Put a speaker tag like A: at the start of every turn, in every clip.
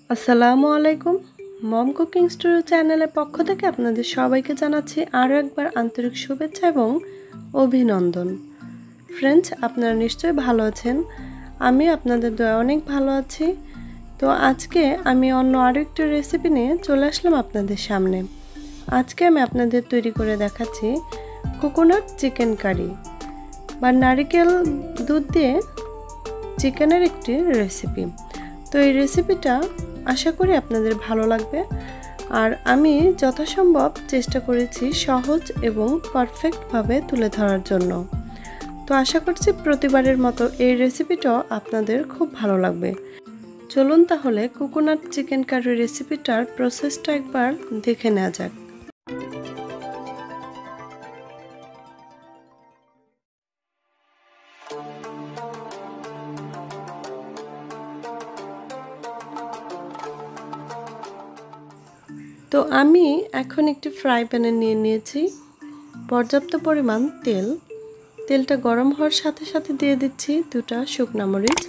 A: আসসালামু আলাইকুম। মম cooking studio চ্যানেলের পক্ষ থেকে আপনাদের সবাইকে জানাচ্ছি আরও একবার আন্তরিক শুভেচ্ছা এবং অভিনন্দন। ফ্রেন্ডস, আপনারা নিশ্চয়ই ভালো আছেন। আমি আপনাদের দয়ায় অনেক ভালো আছি। তো আজকে আমি অন্য আরও একটি রেসিপি নিয়ে চলে আসলাম আপনাদের সামনে। আজকে আমি আপনাদের তৈরি করে দেখাচ্ছি কোকোনাট চিকেন কারি বা নারিকেল দুধ দিয়ে চিকেনের একটি রেসিপি। তো এই রেসিপিটা আশা করি আপনাদের ভালো লাগবে, আর আমি যথাসম্ভব চেষ্টা করেছি সহজ এবং পারফেক্টভাবে তুলে ধরার জন্য। তো আশা করছি প্রতিবারের মতো এই রেসিপিটাও আপনাদের খুব ভালো লাগবে। চলুন তাহলে কোকোনাট চিকেন কারি রেসিপিটার প্রসেসটা একবার দেখে নেওয়া যাক। তো আমি এখন একটি ফ্রাই প্যানে নিয়ে নিয়েছি পর্যাপ্ত পরিমাণ তেল। তেলটা গরম হওয়ার সাথে সাথে দিয়ে দিচ্ছি 2টা শুকনো মরিচ।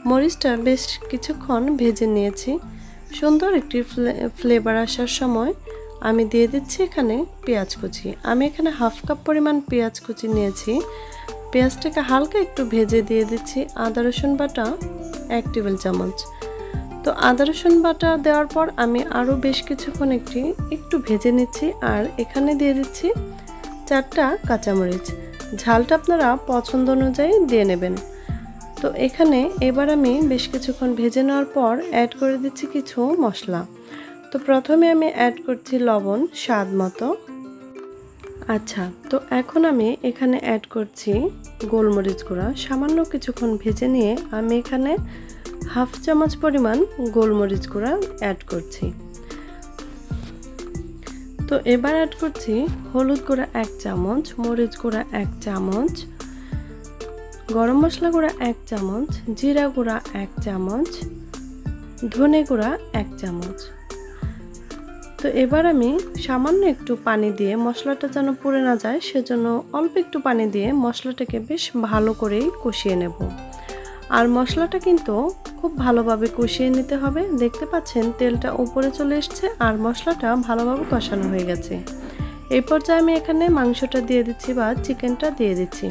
A: মরিচটা বেশ কিছুক্ষণ ভেজে নিয়েছি। সুন্দর একটি ফ্লেভার আসার সময় আমি দিয়ে দিচ্ছি এখানে পেঁয়াজ কুচি। আমি এখানে হাফ কাপ পরিমাণ পেঁয়াজ কুচি নিয়েছি। পেঁয়াজটাকে হালকা একটু ভেজে দিয়ে দিচ্ছি আদা রসুন বাটা 1 টেবিল চামচ। তো আদা রসুন বাটা দেওয়ার পর আমি আরও বেশ কিছুক্ষণ একটু ভেজে নিচ্ছি, আর এখানে দিয়ে দিচ্ছি 4টা কাঁচামরিচ। ঝালটা আপনারা পছন্দ অনুযায়ী দিয়ে নেবেন। তো এখানে এবার আমি বেশ কিছুক্ষণ ভেজে নেওয়ার পর অ্যাড করে দিচ্ছি কিছু মশলা। তো প্রথমে আমি অ্যাড করছি লবণ স্বাদ মতো। আচ্ছা, তো এখন আমি এখানে অ্যাড করছি গোলমরিচ গুঁড়া। সামান্য কিছুক্ষণ ভেজে নিয়ে আমি এখানে হাফ চামচ পরিমাণ গোলমরিচ গুঁড়া অ্যাড করছি। তো এবার অ্যাড করছি হলুদ গুঁড়া 1 চামচ, মরিচ গুঁড়া 1 চামচ, গরম মশলা গুঁড়া 1 চামচ, জিরা গুঁড়া 1 চামচ, ধনে গুঁড়া 1 চামচ। তো এবার আমি সামান্য একটু পানি দিয়ে, মশলাটা যেন পুড়ে না যায় সেজন্য অল্প একটু পানি দিয়ে মশলাটাকে বেশ ভালো করেই কষিয়ে নেব। আর মশলাটা কিন্তু খুব ভালোভাবে কষিয়ে নিতে হবে। দেখতে পাচ্ছেন তেলটা উপরে চলে এসছে আর মশলাটা ভালোভাবে কষানো হয়ে গেছে। এই পর্যায়ে আমি এখানে মাংসটা দিয়ে দিচ্ছি বা চিকেনটা দিয়ে দিচ্ছি।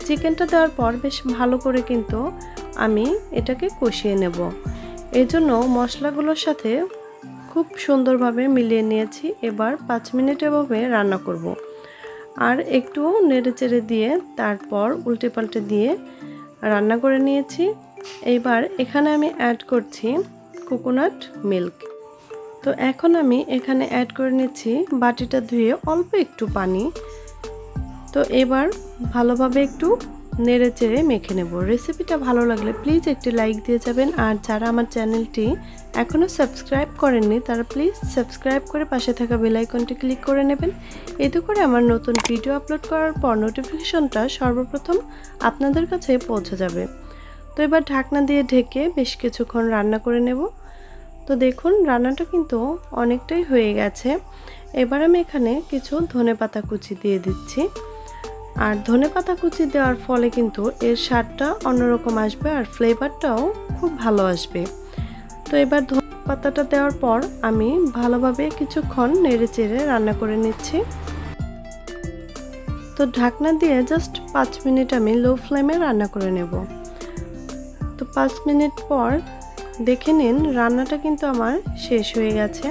A: চিকেনটা দেওয়ার পর বেশ ভালো করে কিন্তু আমি এটাকে কষিয়ে নেব। এই জন্য মশলাগুলোর সাথে খুব সুন্দরভাবে মিলিয়ে নিয়েছি। এবার 5 মিনিট এভাবে রান্না করব, আর একটু নেড়েচেড়ে দিয়ে তারপর উল্টে পাল্টে দিয়ে রান্না করে নিয়েছি। এইবার এখানে আমি অ্যাড করছি কোকোনাট মিল্ক। তো এখন আমি এখানে অ্যাড করে নিচ্ছি বাটিটা ধুয়ে অল্প একটু পানি। তো এবার ভালোভাবে একটু নেড়ে চেড়ে মেখে নেব। রেসিপিটা ভালো লাগলে প্লিজ একটি লাইক দিয়ে যাবেন, আর যারা আমার চ্যানেলটি এখনও সাবস্ক্রাইব করেননি তারা প্লিজ সাবস্ক্রাইব করে পাশে থাকা বেল আইকনটি ক্লিক করে নেবেন। এতে করে আমার নতুন ভিডিও আপলোড করার পর নোটিফিকেশনটা সর্বপ্রথম আপনাদের কাছে পৌঁছে যাবে। তো এবার ঢাকনা দিয়ে ঢেকে বেশ কিছুক্ষণ রান্না করে নেব। তো দেখুন রান্নাটা কিন্তু অনেকটাই হয়ে গেছে। এবার আমি এখানে কিছু ধনেপাতা কুচি দিয়ে দিচ্ছি। আর ধনেপাতা কুচি দেওয়ার ফলে কিন্তু এর স্বাদটা অন্যরকম আসবে আর ফ্লেভারটাও খুব ভালো আসবে। তো এবার ধনেপাতাটা দেওয়ার পর আমি ভালোভাবে কিছুক্ষণ নেড়ে চেড়ে রান্না করে নিচ্ছি। তো ঢাকনা দিয়ে জাস্ট 5 মিনিট আমি লো ফ্লেমে রান্না করে নেব। তো 5 মিনিট পর দেখে নিন রান্নাটা কিন্তু আমার শেষ হয়ে গেছে।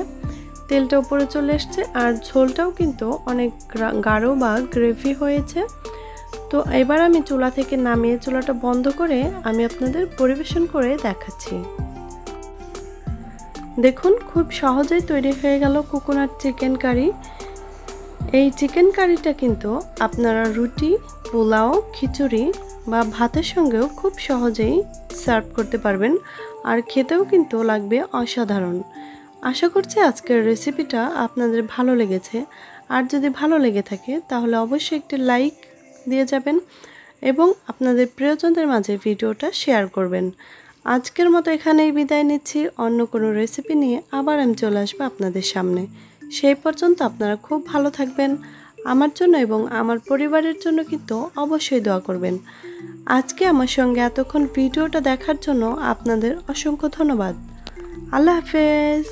A: তেলটা উপরে চলে এসছে আর ঝোলটাও কিন্তু অনেক গাঢ় বা গ্রেভি হয়েছে। তো এবার আমি চুলা থেকে নামিয়ে চুলাটা বন্ধ করে আমি আপনাদের পরিবেশন করে দেখাচ্ছি। দেখুন খুব সহজেই তৈরি হয়ে গেল কোকোনাট চিকেন কারি। এই চিকেন কারিটা কিন্তু আপনারা রুটি, পোলাও, খিচুড়ি বা ভাতের সঙ্গেও খুব সহজেই সার্ভ করতে পারবেন, আর খেতেও কিন্তু লাগবে অসাধারণ। আশা করছি আজকের রেসিপিটা আপনাদের ভালো লেগেছে, আর যদি ভালো লেগে থাকে তাহলে অবশ্যই একটি লাইক দিয়ে যাবেন এবং আপনাদের প্রিয়জনদের মাঝে ভিডিওটা শেয়ার করবেন। আজকের মতো এখানেই বিদায় নিচ্ছি। অন্য কোনো রেসিপি নিয়ে আবার আমি চলে আসবো আপনাদের সামনে। সেই পর্যন্ত আপনারা খুব ভালো থাকবেন। আমার জন্য এবং আমার পরিবারের জন্য কিন্তু অবশ্যই দোয়া করবেন। আজকে আমার সঙ্গে এতক্ষণ ভিডিওটা দেখার জন্য আপনাদের অসংখ্য ধন্যবাদ। আল্লাহ হাফেজ।